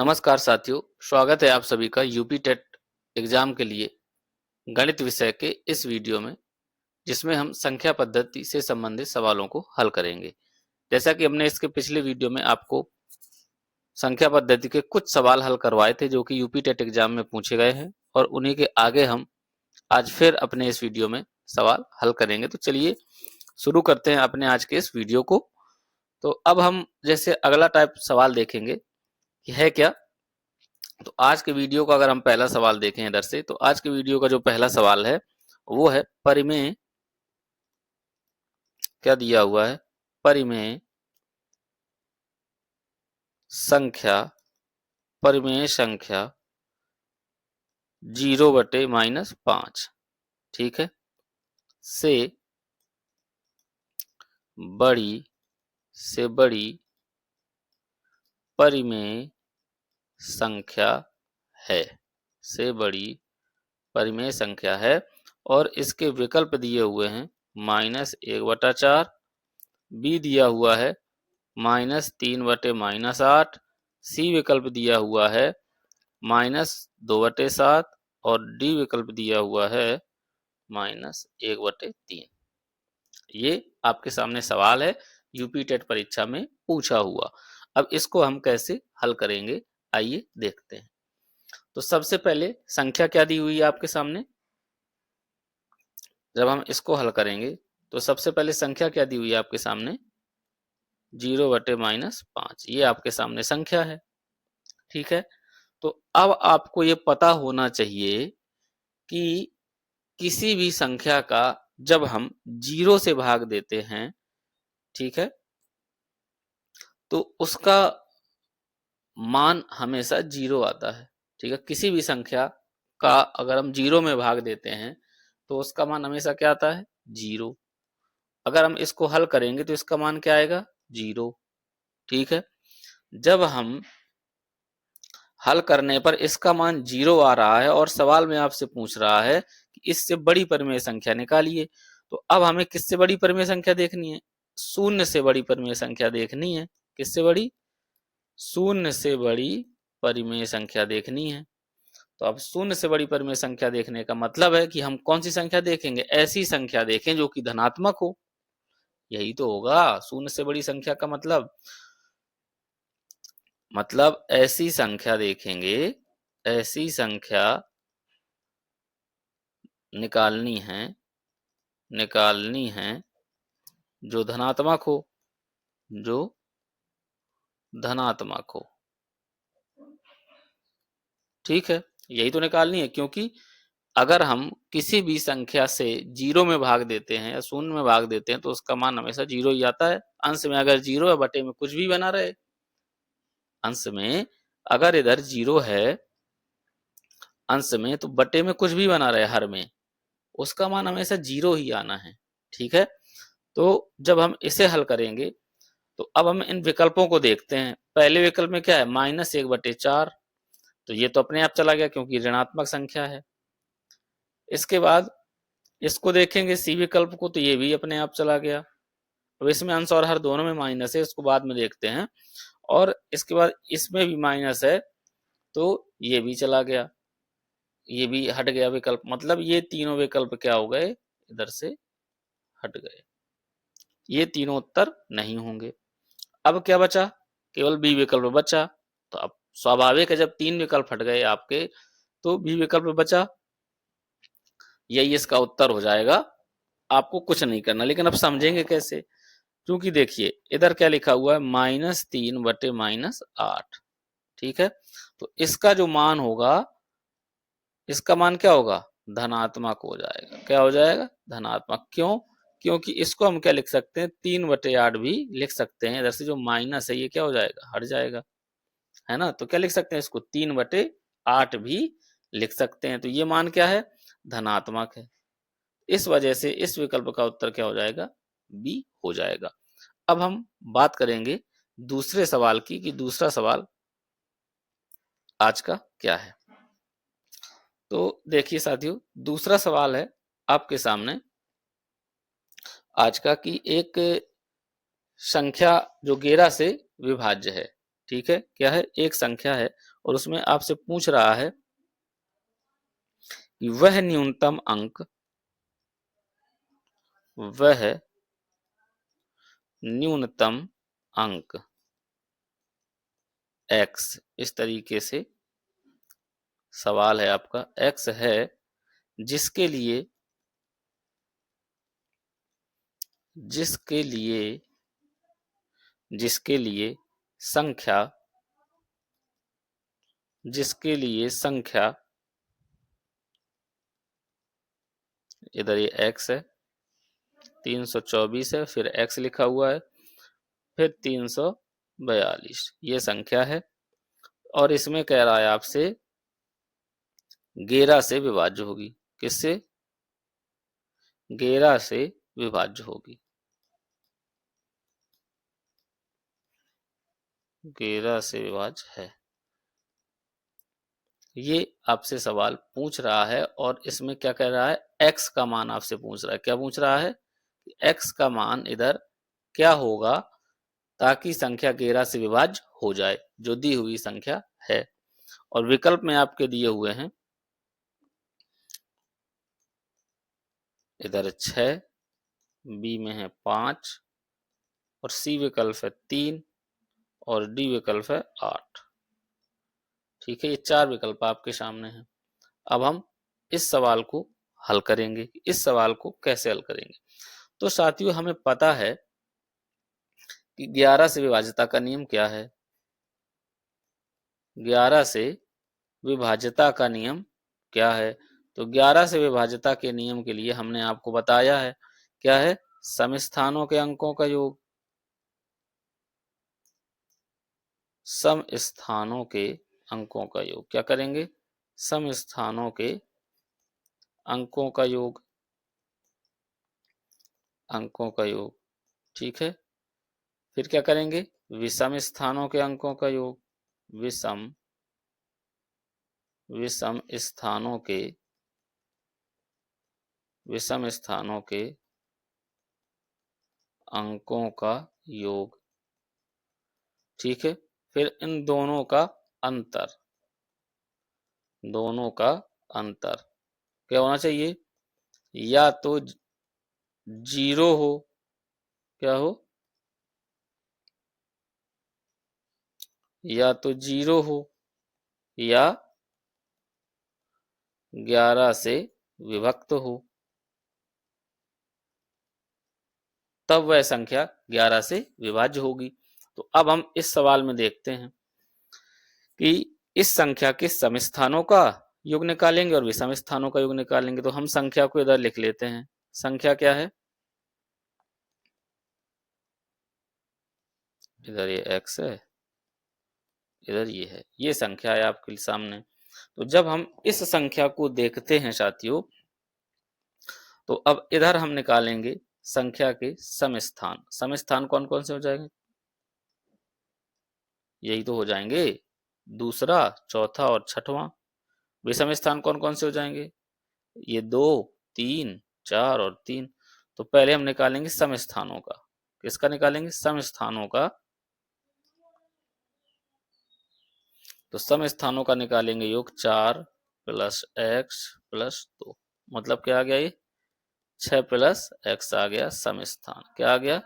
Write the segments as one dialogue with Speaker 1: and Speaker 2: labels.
Speaker 1: नमस्कार साथियों, स्वागत है आप सभी का यूपी टेट एग्जाम के लिए गणित विषय के इस वीडियो में, जिसमें हम संख्या पद्धति से संबंधित सवालों को हल करेंगे। जैसा कि हमने इसके पिछले वीडियो में आपको संख्या पद्धति के कुछ सवाल हल करवाए थे जो कि यूपी टेट एग्जाम में पूछे गए हैं, और उन्हीं के आगे हम आज फिर अपने इस वीडियो में सवाल हल करेंगे। तो चलिए शुरू करते हैं अपने आज के इस वीडियो को। तो अब हम जैसे अगला टाइप सवाल देखेंगे कि है क्या। तो आज के वीडियो का अगर हम पहला सवाल देखें इधर से, तो आज के वीडियो का जो पहला सवाल है वो है परिमेय। क्या दिया हुआ है? परिमेय संख्या, परिमेय संख्या 0/-5, ठीक है, से बड़ी परिमेय संख्या है, से बड़ी परिमेय संख्या है। और इसके विकल्प दिए हुए हैं -1/4, बी दिया हुआ है -3/-8, सी विकल्प दिया हुआ है -2/7 और डी विकल्प दिया हुआ है -1/3। ये आपके सामने सवाल है, यूपी टेट परीक्षा में पूछा हुआ। अब इसको हम कैसे हल करेंगे, आइए देखते हैं। तो सबसे पहले संख्या क्या दी हुई है आपके सामने। जब हम इसको हल करेंगे तो सबसे पहले संख्या क्या दी हुई है आपके सामने, 0/-5। ये आपके सामने संख्या है, ठीक है। तो अब आपको ये पता होना चाहिए कि किसी भी संख्या का जब हम 0 से भाग देते हैं, ठीक है, तो उसका मान हमेशा 0 आता है, ठीक है। किसी भी संख्या का अगर हम 0 में भाग देते हैं तो उसका मान हमेशा क्या आता है, 0। अगर हम इसको हल करेंगे तो इसका मान क्या आएगा, 0, ठीक है। जब हम हल करने पर इसका मान 0 आ रहा है और सवाल में आपसे पूछ रहा है कि इससे बड़ी परिमेय संख्या निकालिए, तो अब हमें किससे बड़ी परिमेय संख्या देखनी है, शून्य से बड़ी परिमेय संख्या देखनी है। किससे बड़ी? शून्य से बड़ी परिमेय संख्या देखनी है। तो अब शून्य से बड़ी परिमेय संख्या देखने का मतलब है कि हम कौन सी संख्या देखेंगे, ऐसी संख्या देखें जो कि धनात्मक हो। यही तो होगा शून्य से बड़ी संख्या का मतलब ऐसी संख्या देखेंगे, ऐसी संख्या निकालनी है जो धनात्मक हो, जो धनात्मक हो, ठीक है। यही तो निकालनी है, क्योंकि अगर हम किसी भी संख्या से 0 में भाग देते हैं या शून्य में भाग देते हैं तो उसका मान हमेशा 0 ही आता है। अंश में अगर 0 है, बटे में कुछ भी बना रहे, अंश में अगर इधर 0 है अंश में, तो बटे में कुछ भी बना रहे हर में, उसका मान हमेशा 0 ही आना है, ठीक है। तो जब हम इसे हल करेंगे तो अब हम इन विकल्पों को देखते हैं। पहले विकल्प में क्या है, -1/4, तो ये तो अपने आप चला गया क्योंकि ऋणात्मक संख्या है। इसके बाद इसको देखेंगे सी विकल्प को, तो ये भी अपने आप चला गया। अब इसमें अंश और हर दोनों में माइनस है, इसको बाद में देखते हैं। और इसके बाद इसमें भी माइनस है, तो ये भी चला गया, ये भी हट गया विकल्प। मतलब ये तीनों विकल्प क्या हो गए, इधर से हट गए, ये तीनों उत्तर नहीं होंगे। अब क्या बचा, केवल बी विकल्प बचा। तो अब स्वाभाविक है जब 3 विकल्प हट गए आपके, तो बी विकल्प बचा, यही इसका उत्तर हो जाएगा। आपको कुछ नहीं करना, लेकिन अब समझेंगे कैसे, क्योंकि देखिए इधर क्या लिखा हुआ है, -3/-8, ठीक है। तो इसका जो मान होगा, इसका मान क्या होगा, धनात्मक हो जाएगा। क्या हो जाएगा, धनात्मक। क्यों? क्योंकि इसको हम क्या लिख सकते हैं, 3/8 भी लिख सकते हैं। इधर से जो माइनस है ये क्या हो जाएगा, हट जाएगा, है ना। तो क्या लिख सकते हैं इसको, 3/8 भी लिख सकते हैं। तो ये मान क्या है, धनात्मक है। इस वजह से इस विकल्प का उत्तर क्या हो जाएगा, बी हो जाएगा। अब हम बात करेंगे दूसरे सवाल की कि दूसरा सवाल आज का क्या है। तो देखिए साथियों, दूसरा सवाल है आपके सामने आज का कि एक संख्या जो 11 से विभाज्य है, ठीक है, क्या है, एक संख्या है और उसमें आपसे पूछ रहा है कि वह न्यूनतम अंक, वह न्यूनतम अंक x, इस तरीके से सवाल है आपका, x है जिसके लिए जिसके लिए जिसके लिए संख्या जिसके लिए संख्या, इधर ये x है, 324 है, फिर x लिखा हुआ है, फिर 342, ये संख्या है और इसमें कह रहा है आपसे 11 से विभाज्य होगी। किससे? 11 से विभाज्य होगी। 11 से विभाज्य है, ये आपसे सवाल पूछ रहा है और इसमें क्या कह रहा है, x का मान आपसे पूछ रहा है। क्या पूछ रहा है? x का मान इधर क्या होगा ताकि संख्या 11 से विभाज्य हो जाए, जो दी हुई संख्या है। और विकल्प में आपके दिए हुए हैं, इधर 6, बी में है 5 और सी विकल्प है 3 और डी विकल्प है 8। ठीक है, ये 4 विकल्प आपके सामने हैं। अब हम इस सवाल को हल करेंगे। इस सवाल को कैसे हल करेंगे? तो साथियों, हमें पता है कि 11 से विभाज्यता का नियम क्या है। 11 से विभाज्यता का नियम क्या है? तो 11 से विभाज्यता के नियम के लिए हमने आपको बताया है, क्या है, समस्थानों के अंकों का योग। समस्थानों के अंकों का योग, क्या करेंगे, समस्थानों के अंकों का योग, अंकों का योग। ठीक है, फिर क्या करेंगे, विषम स्थानों के अंकों का योग, विषम विषम स्थानों के विषम स्थानों के अंकों का योग। ठीक है, फिर इन दोनों का अंतर, दोनों का अंतर क्या होना चाहिए, या तो 0 हो, क्या हो, या तो 0 हो या 11 से विभक्त हो, तब वह संख्या 11 से विभाज्य होगी। तो अब हम इस सवाल में देखते हैं कि इस संख्या के सम स्थानों का योग निकालेंगे और विषम स्थानों का योग निकालेंगे। तो हम संख्या को इधर लिख लेते हैं। संख्या क्या है, इधर ये x है, इधर ये है, ये संख्या है आपके सामने। तो जब हम इस संख्या को देखते हैं साथियों, तो अब इधर हम निकालेंगे संख्या के सम स्थान। सम स्थान कौन कौन से हो जाएंगे, यही तो हो जाएंगे, दूसरा, चौथा और छठवां। विषम स्थान कौन कौन से हो जाएंगे, ये 2, 3, 4 और 3। तो पहले हम निकालेंगे सम स्थानों का। किसका निकालेंगे, सम स्थानों का। तो सम स्थानों का निकालेंगे योग 4 + x + 2, मतलब क्या आ गया, ये 6 + x आ गया सम स्थान। क्या आ गया,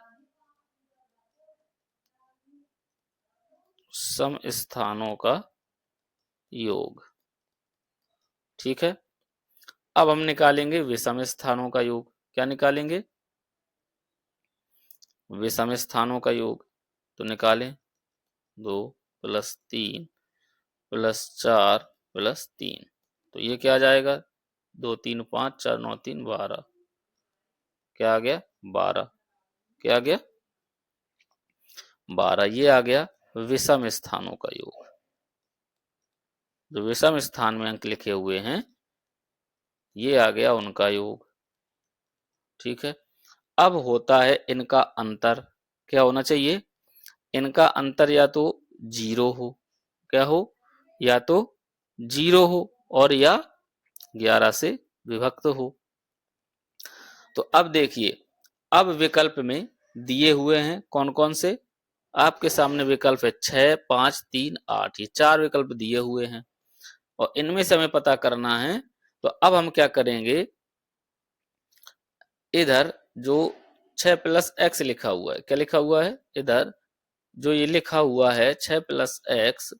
Speaker 1: सम स्थानों का योग। ठीक है, अब हम निकालेंगे विषम स्थानों का योग। क्या निकालेंगे, विषम स्थानों का योग। तो निकालें 2 + 3 + 4 + 3। तो ये क्या आ जाएगा, 2 3 5 4 9 3 12। क्या आ गया, 12। क्या आ गया, 12। ये आ गया विषम स्थानों का योग। जो विषम स्थान में अंक लिखे हुए हैं, ये आ गया उनका योग। ठीक है, अब होता है इनका अंतर। क्या होना चाहिए, इनका अंतर या तो 0 हो, क्या हो, या तो 0 हो और या 11 से विभक्त हो। तो अब देखिए, अब विकल्प में दिए हुए हैं कौन कौन से, आपके सामने विकल्प है 6, 5, 3, 8, ये 4 विकल्प दिए हुए हैं और इनमें से हमें पता करना है। तो अब हम क्या करेंगे, इधर जो 6 प्लस एक्स लिखा हुआ है, क्या लिखा हुआ है इधर जो ये लिखा हुआ है 6 प्लस एक्स,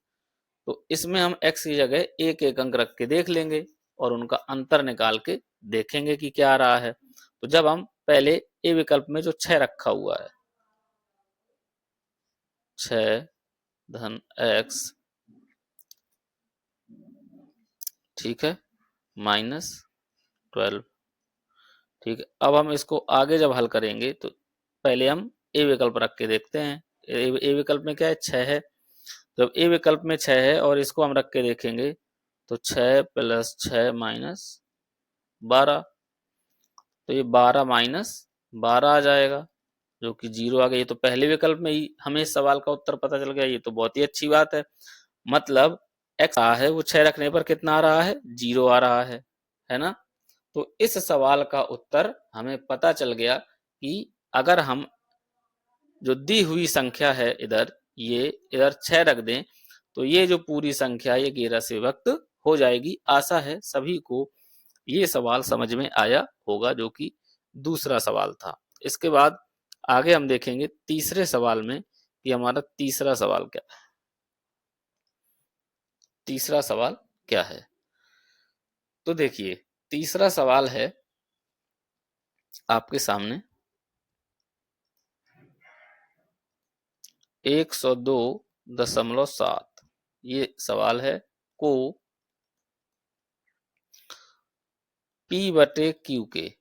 Speaker 1: तो इसमें हम x की जगह एक एक अंक रख के देख लेंगे और उनका अंतर निकाल के देखेंगे कि क्या आ रहा है। तो जब हम पहले ए विकल्प में जो 6 रखा हुआ है, 6 धन x, ठीक है, माइनस 12, ठीक है। अब हम इसको आगे जब हल करेंगे तो पहले हम ए विकल्प रख के देखते हैं। ए विकल्प में क्या है, 6 है। जब ए विकल्प में 6 है और इसको हम रख के देखेंगे तो 6 प्लस 6 माइनस 12, तो ये 12 माइनस 12 आ जाएगा जो कि 0 आ गया। ये तो पहले विकल्प में ही हमें इस सवाल का उत्तर पता चल गया, ये तो बहुत ही अच्छी बात है। मतलब x आ है वो 6 रखने पर कितना आ रहा है, 0 आ रहा है ना। तो इस सवाल का उत्तर हमें पता चल गया कि अगर हम जो दी हुई संख्या है इधर, ये इधर 6 रख दें तो ये जो पूरी संख्या ये 11 से विभक्त हो जाएगी। आशा है सभी को ये सवाल समझ में आया होगा, जो कि दूसरा सवाल था। इसके बाद आगे हम देखेंगे तीसरे सवाल में कि हमारा तीसरा सवाल क्या है। तीसरा सवाल क्या है, तो देखिए तीसरा सवाल है आपके सामने 102.7, ये सवाल है को P/Q के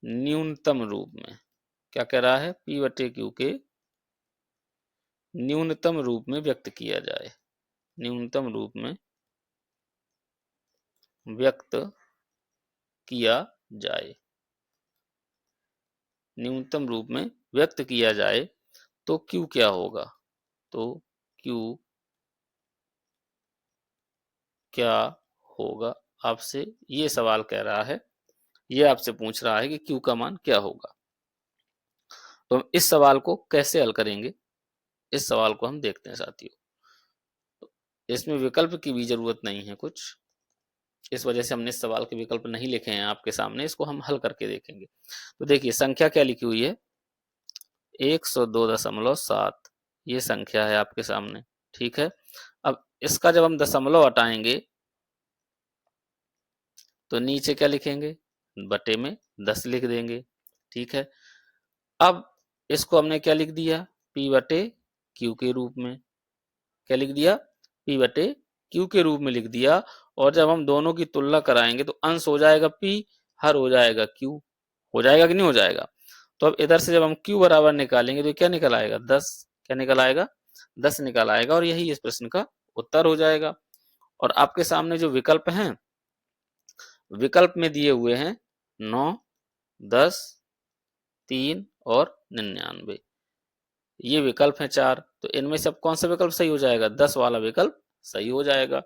Speaker 1: न्यूनतम रूप में, क्या कह रहा है, P/Q के न्यूनतम रूप में व्यक्त किया जाए, न्यूनतम रूप में व्यक्त किया जाए, न्यूनतम रूप में व्यक्त किया जाए तो Q क्या होगा, तो Q क्या होगा, आपसे ये सवाल कह रहा है, ये आपसे पूछ रहा है कि Q का मान क्या होगा। तो हम इस सवाल को कैसे हल करेंगे, इस सवाल को हम देखते हैं साथियों। तो इसमें विकल्प की भी जरूरत नहीं है कुछ, इस वजह से हमने इस सवाल के विकल्प नहीं लिखे हैं आपके सामने, इसको हम हल करके देखेंगे। तो देखिए संख्या क्या लिखी हुई है, 102.7, ये संख्या है आपके सामने, ठीक है। अब इसका जब हम दशमलव हटाएंगे तो नीचे क्या लिखेंगे, बटे में 10 लिख देंगे, ठीक है। अब इसको हमने क्या लिख दिया, P/Q के रूप में, क्या लिख दिया, P/Q के रूप में लिख दिया। और जब हम दोनों की तुलना कराएंगे तो अंश हो जाएगा P, हर हो जाएगा Q, हो जाएगा कि नहीं हो जाएगा। तो अब इधर से जब हम Q बराबर निकालेंगे तो क्या निकल आएगा, 10, क्या निकल आएगा, 10 निकल आएगा और यही इस प्रश्न का उत्तर हो जाएगा। और आपके सामने जो विकल्प हैं, विकल्प में दिए हुए हैं 9, 10, 3 और 99, ये विकल्प हैं 4। तो इनमें से अब कौन सा विकल्प सही हो जाएगा, 10 वाला विकल्प सही हो जाएगा।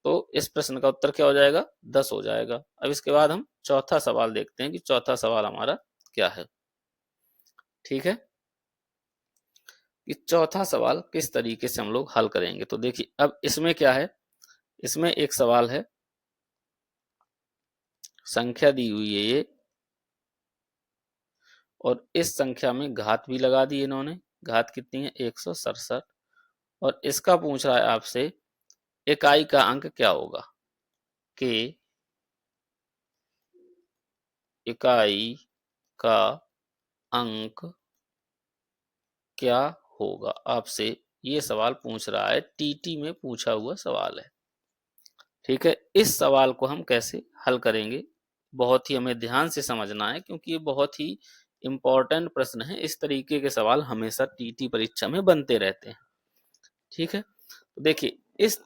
Speaker 1: तो इस प्रश्न का उत्तर क्या हो जाएगा, 10 हो जाएगा। अब इसके बाद हम चौथा सवाल देखते हैं कि चौथा सवाल हमारा क्या है, ठीक है, कि चौथा सवाल किस तरीके से हम लोग हल करेंगे। तो देखिए अब इसमें क्या है, इसमें एक सवाल है, संख्या दी हुई है ये और इस संख्या में घात भी लगा दी इन्होंने, घात कितनी है, 167, और इसका पूछ रहा है आपसे इकाई का अंक क्या होगा, कि इकाई का अंक क्या होगा, आपसे ये सवाल पूछ रहा है, टीटी में पूछा हुआ सवाल है, ठीक है। इस सवाल को हम कैसे हल करेंगे, बहुत ही हमें ध्यान से समझना है क्योंकि ये बहुत ही इंपॉर्टेंट प्रश्न है। इस तरीके के सवाल हमेशा टीटी परीक्षा में बनते रहते हैं, ठीक है। तो देखिए इस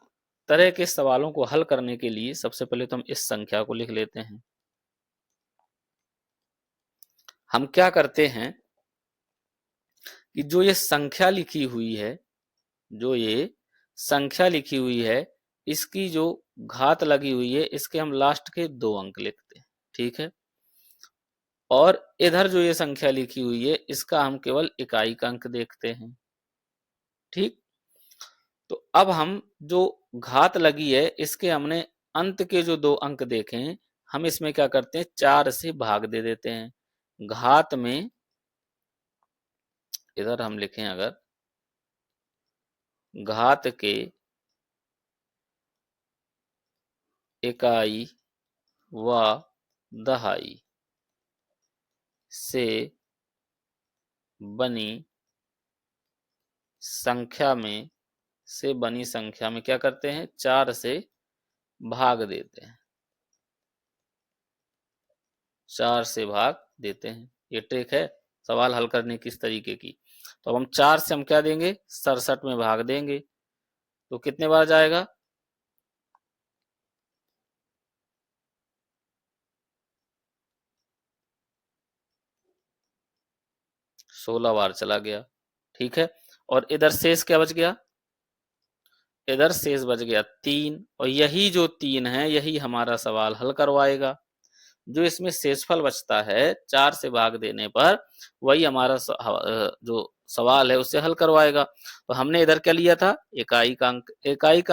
Speaker 1: तरह के सवालों को हल करने के लिए सबसे पहले तो हम इस संख्या को लिख लेते हैं। हम क्या करते हैं कि जो ये संख्या लिखी हुई है, जो ये संख्या लिखी हुई है, इसकी जो घात लगी हुई है, इसके हम लास्ट के 2 अंक लिखते हैं, ठीक है। और इधर जो ये संख्या लिखी हुई है इसका हम केवल इकाई का अंक देखते हैं। ठीक, तो अब हम जो घात लगी है इसके हमने अंत के जो 2 अंक देखे हैं, हम इसमें क्या करते हैं 4 से भाग दे देते हैं। घात में इधर हम लिखें अगर घात के इकाई व दहाई से बनी संख्या में क्या करते हैं 4 से भाग देते हैं। 4 से भाग देते हैं, ये ट्रिक है सवाल हल करने की इस तरीके की। तो अब हम 4 से हम क्या देंगे 67 में भाग देंगे, तो कितने बार जाएगा 16 बार चला गया। ठीक है, और इधर शेष क्या बच गया, इधर शेष बच गया 3, और यही जो 3 है यही हमारा सवाल हल करवाएगा। जो इसमें शेषफल बचता है 4 से भाग देने पर वही हमारा जो सवाल है उससे हल करवाएगा। तो हमने इधर क्या लिया था इकाई का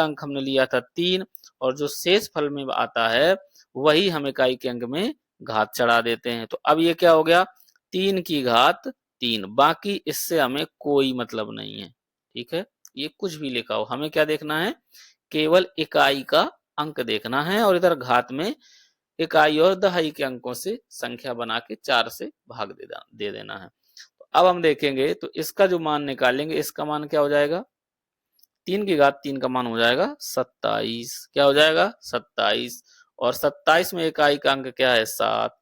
Speaker 1: अंक हमने लिया था 3, और जो शेषफल में आता है वही हम इकाई के अंक में घात चढ़ा देते हैं। तो अब ये क्या हो गया 3 की घात 3, बाकी इससे हमें कोई मतलब नहीं है। ठीक है, ये कुछ भी लिखा हो हमें क्या देखना है केवल इकाई का अंक देखना है, और इधर घात में इकाई और दहाई के अंकों से संख्या बना के 4 से भाग दे देना है। तो अब हम देखेंगे तो इसका जो मान निकालेंगे इसका मान क्या हो जाएगा 3 की घात 3 का मान हो जाएगा 27। क्या हो जाएगा 27, और 27 में इकाई का अंक क्या है 7।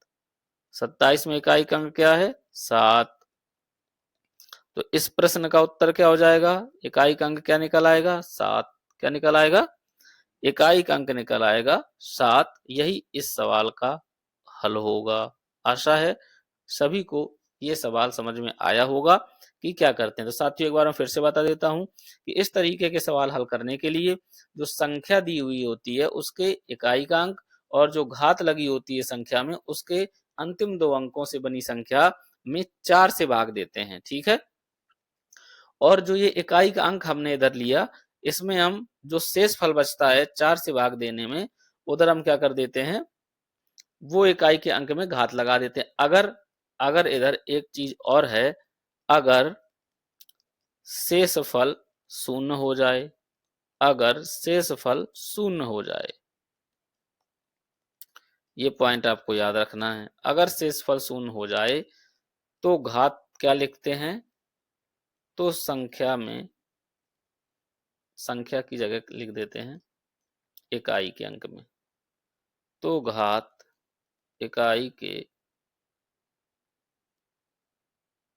Speaker 1: 27 में इकाई का अंक क्या है 7। तो इस प्रश्न का उत्तर क्या हो जाएगा इकाई का अंक क्या निकल आएगा 7। क्या निकल आएगा इकाई का अंक निकल आएगा 7। यही इस सवाल का हल होगा। आशा है सभी को ये सवाल समझ में आया होगा कि क्या करते हैं। तो साथियों एक बार मैं फिर से बता देता हूं कि इस तरीके के सवाल हल करने के लिए जो संख्या दी हुई होती है उसके इकाई का अंक, और जो घात लगी होती है संख्या में उसके अंतिम 2 अंकों से बनी संख्या में 4 से भाग देते हैं। ठीक है, और जो ये इकाई का अंक हमने इधर लिया इसमें हम जो शेष फल बचता है 4 से भाग देने में उधर हम क्या कर देते हैं वो इकाई के अंक में घात लगा देते हैं। अगर अगर इधर एक चीज और है, अगर शेष फल शून्य हो जाए, अगर शेष फल शून्य हो जाए, ये पॉइंट आपको याद रखना है। अगर शेष फल शून्य हो जाए तो घात क्या लिखते हैं, तो संख्या की जगह लिख देते हैं इकाई के अंक में। तो घात इकाई के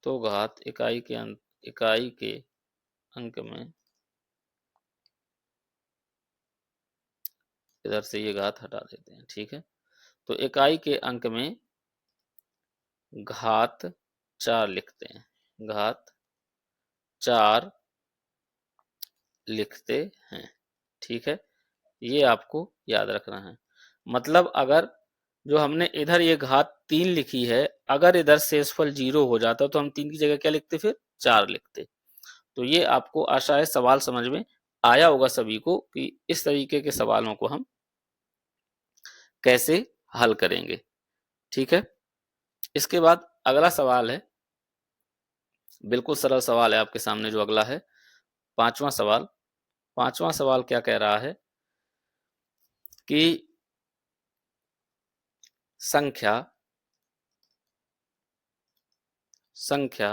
Speaker 1: तो घात इकाई के अंक में, इधर से ये घात हटा देते हैं। ठीक है, तो इकाई के अंक में घात 4 लिखते हैं, घात 4 लिखते हैं। ठीक है, ये आपको याद रखना है। मतलब अगर जो हमने इधर ये घात 3 लिखी है, अगर इधर शेषफल 0 हो जाता तो हम 3 की जगह क्या लिखते फिर 4 लिखते। तो ये आपको आशा है सवाल समझ में आया होगा सभी को कि इस तरीके के सवालों को हम कैसे हल करेंगे। ठीक है, इसके बाद अगला सवाल है, बिल्कुल सरल सवाल है आपके सामने जो अगला है 5वां सवाल। 5वां सवाल क्या कह रहा है कि संख्या संख्या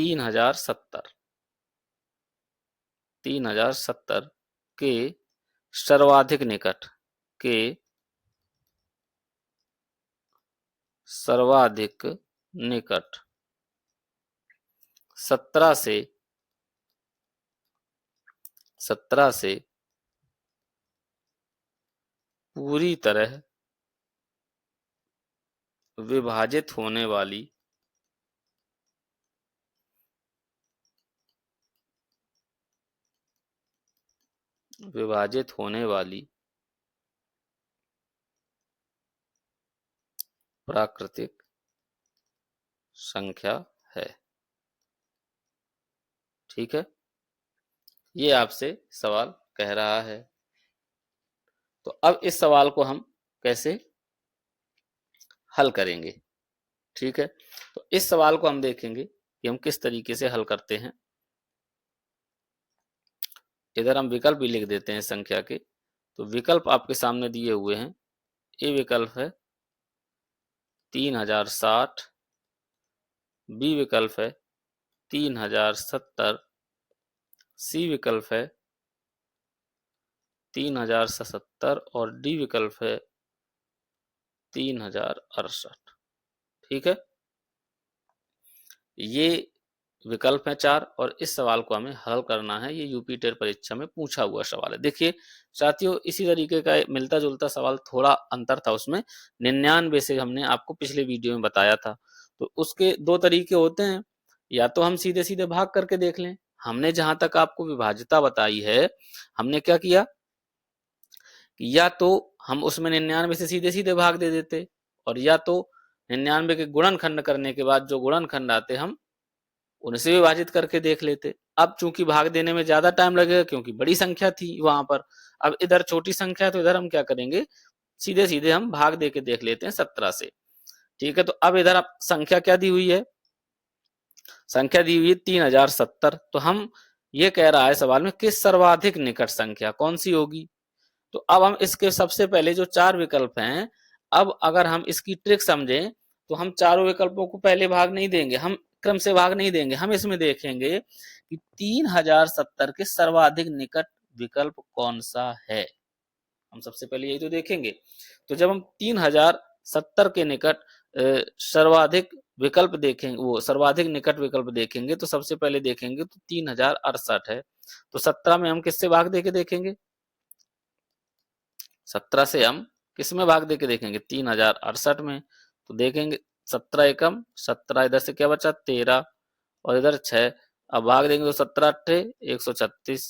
Speaker 1: 3070 के सर्वाधिक निकट के सर्वाधिक निकट 17 से पूरी तरह विभाजित होने वाली विभाजित होने वाली प्राकृतिक संख्या है। ठीक है, ये आपसे सवाल कह रहा है। तो अब इस सवाल को हम कैसे हल करेंगे? ठीक है, तो इस सवाल को हम देखेंगे कि हम किस तरीके से हल करते हैं। इधर हम विकल्प भी लिख देते हैं संख्या के। तो विकल्प आपके सामने दिए हुए हैं। ए विकल्प है 3060, बी विकल्प है 3070, सी विकल्प है 3070 और डी विकल्प है 3068। ठीक है, ये विकल्प है 4 और इस सवाल को हमें हल करना है। ये यूपी टेट परीक्षा में पूछा हुआ सवाल है। देखिए साथियों, इसी तरीके का मिलता जुलता सवाल, थोड़ा अंतर था उसमें। 99 से हमने आपको पिछले वीडियो में बताया था। तो उसके दो तरीके होते हैं, या तो हम सीधे सीधे भाग करके देख लें। हमने जहां तक आपको विभाज्यता बताई है, हमने क्या किया, या तो हम उसमें 99 से सीधे सीधे भाग दे देते, और या तो 99 के गुणनखंड करने के बाद जो गुणनखंड आते हम उनसे विभाजित करके देख लेते। अब चूंकि भाग देने में ज्यादा टाइम लगेगा क्योंकि बड़ी संख्या थी वहां पर, अब इधर छोटी संख्या है तो इधर हम क्या करेंगे, सीधे सीधे हम भाग दे के देख लेते हैं 17 से। ठीक है, तो अब इधर आप संख्या क्या दी हुई है, संख्या दी हुई है 3070। तो हम ये कह रहा है सवाल में कि सर्वाधिक निकट संख्या कौन सी होगी। तो अब हम इसके सबसे पहले जो 4 विकल्प हैं, अब अगर हम इसकी ट्रिक समझें तो हम चारों विकल्पों को पहले भाग नहीं देंगे, हम क्रम से भाग नहीं देंगे, हम इसमें देखेंगे कि 3070 के सर्वाधिक निकट विकल्प कौन सा है। हम सबसे पहले यही तो देखेंगे। तो जब हम 3070 के निकट सर्वाधिक विकल्प देखेंगे, वो सर्वाधिक निकट विकल्प देखेंगे, तो सबसे पहले देखेंगे तो 3068 है। तो 17 में हम किससे भाग दे के देखेंगे, 17 से हम किस में भाग दे के देखेंगे, 3068 में। तो देखेंगे 17 एकम 17, इधर से क्या बचा 13 और इधर 6। अब भाग देंगे तो 17 अट्ठे 136।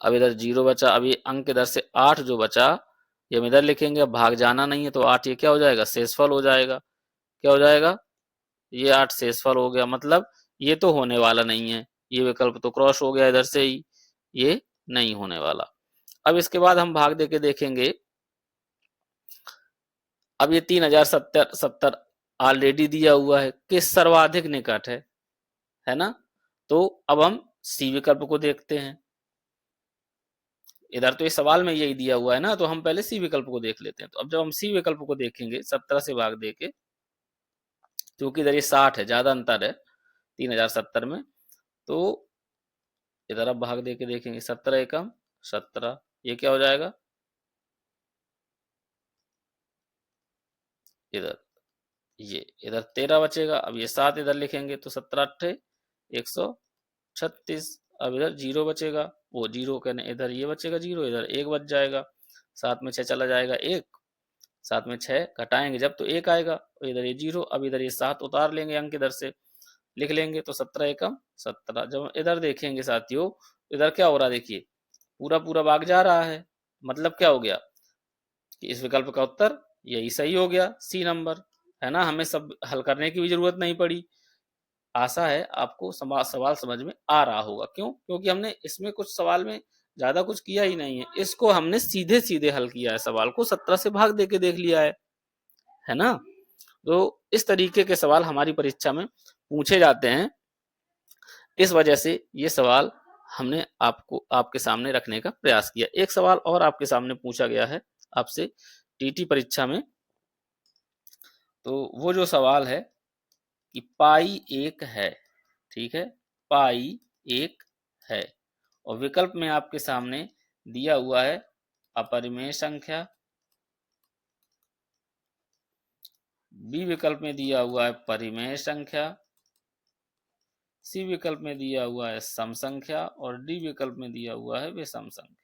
Speaker 1: अब इधर 0 बचा, अभी अंक इधर से 8 जो बचा ये हम इधर लिखेंगे। अब भाग जाना नहीं है तो 8 ये क्या हो जाएगा, शेषफल हो जाएगा। क्या हो जाएगा, ये 8 शेषफल हो गया। मतलब ये तो होने वाला नहीं है, ये विकल्प तो क्रॉस हो गया इधर से ही, ये नहीं होने वाला। अब इसके बाद हम भाग देके देखेंगे। अब ये 3070 ऑलरेडी दिया हुआ है, किस सर्वाधिक निकट है ना। तो अब हम सी विकल्प को देखते हैं। इधर तो ये सवाल में यही दिया हुआ है ना, तो हम पहले सी विकल्प को देख लेते हैं। तो अब जब हम सी विकल्प को देखेंगे 17 से भाग देके, क्योंकि इधर ये 60 है, ज्यादा अंतर है 3070 में, तो इधर अब भाग देके देखेंगे 17 एकम 17, ये क्या हो जाएगा, इधर ये इधर 13 बचेगा। अब ये 7 इधर लिखेंगे तो 17 अट्ठे 136। अब इधर 0 बचेगा, वो 0 कहने इधर ये बचेगा 0, इधर 1 बच जाएगा। 7 में 6 चला जाएगा 1, 7 में 6 घटाएंगे जब तो 1 आएगा, और इधर ये 0। अब इधर ये 7 उतार लेंगे, अंक इधर से लिख लेंगे तो 17 एकम 17। जब इधर देखेंगे साथियों, इधर क्या हो रहा है, देखिए पूरा पूरा भाग जा रहा है। मतलब क्या हो गया कि इस विकल्प का उत्तर यही सही हो गया, सी नंबर, है ना। हमें सब हल करने की भी जरूरत नहीं पड़ी। आशा है आपको सवाल समझ में आ रहा होगा। क्यों, क्योंकि हमने इसमें कुछ सवाल में ज्यादा कुछ किया ही नहीं है, इसको हमने सीधे सीधे हल किया है, सवाल को 17 से भाग देके देख लिया है ना। तो इस तरीके के सवाल हमारी परीक्षा में पूछे जाते हैं। इस वजह से ये सवाल हमने आपको आपके सामने रखने का प्रयास किया। एक सवाल और आपके सामने पूछा गया है आपसे टीटी परीक्षा में। तो वो जो सवाल है कि पाई 1 है, ठीक है, पाई 1 है, और विकल्प में आपके सामने दिया हुआ है अपरिमेय संख्या, बी विकल्प में दिया हुआ है परिमेय संख्या, सी विकल्प में दिया हुआ है सम संख्या, और डी विकल्प में दिया हुआ है विषम संख्या।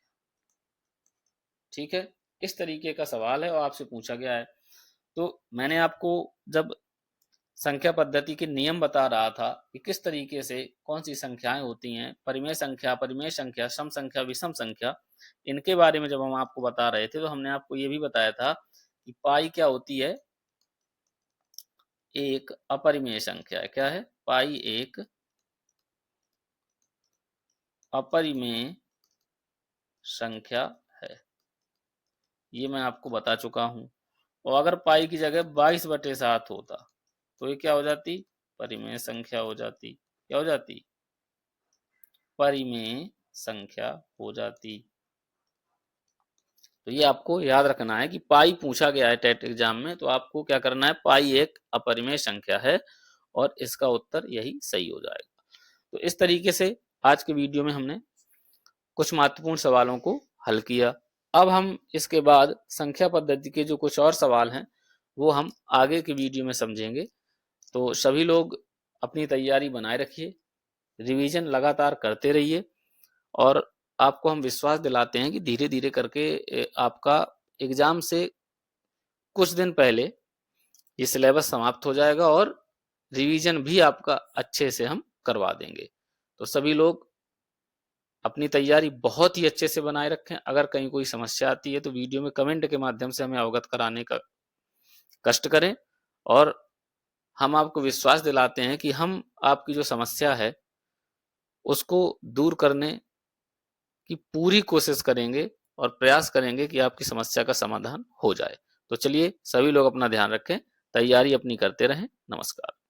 Speaker 1: ठीक है, इस तरीके का सवाल है और आपसे पूछा गया है। तो मैंने आपको जब संख्या पद्धति के नियम बता रहा था कि किस तरीके से कौन सी संख्याएं होती हैं, परिमेय संख्या, परिमेय संख्या, सम संख्या, विषम संख्या, इनके बारे में जब हम आपको बता रहे थे तो हमने आपको ये भी बताया था कि पाई क्या होती है, एक अपरिमेय संख्या है। क्या है? पाई एक अपरिमेय संख्या है, ये मैं आपको बता चुका हूं। और अगर पाई की जगह 22/7 होता तो ये क्या हो जाती? परिमेय संख्या हो जाती। क्या हो जाती? परिमेय संख्या हो जाती। तो ये आपको याद रखना है कि पाई पूछा गया है टेट एग्जाम में, तो आपको क्या करना है, पाई एक अपरिमेय संख्या है और इसका उत्तर यही सही हो जाएगा। तो इस तरीके से आज के वीडियो में हमने कुछ महत्वपूर्ण सवालों को हल किया। अब हम इसके बाद संख्या पद्धति के जो कुछ और सवाल हैं वो हम आगे के वीडियो में समझेंगे। तो सभी लोग अपनी तैयारी बनाए रखिए, रिवीजन लगातार करते रहिए और आपको हम विश्वास दिलाते हैं कि धीरे धीरे करके आपका एग्जाम से कुछ दिन पहले ये सिलेबस समाप्त हो जाएगा और रिवीजन भी आपका अच्छे से हम करवा देंगे। तो सभी लोग अपनी तैयारी बहुत ही अच्छे से बनाए रखें। अगर कहीं कोई समस्या आती है तो वीडियो में कमेंट के माध्यम से हमें अवगत कराने का कष्ट करें और हम आपको विश्वास दिलाते हैं कि हम आपकी जो समस्या है उसको दूर करने की पूरी कोशिश करेंगे और प्रयास करेंगे कि आपकी समस्या का समाधान हो जाए। तो चलिए सभी लोग अपना ध्यान रखें, तैयारी अपनी करते रहें। नमस्कार।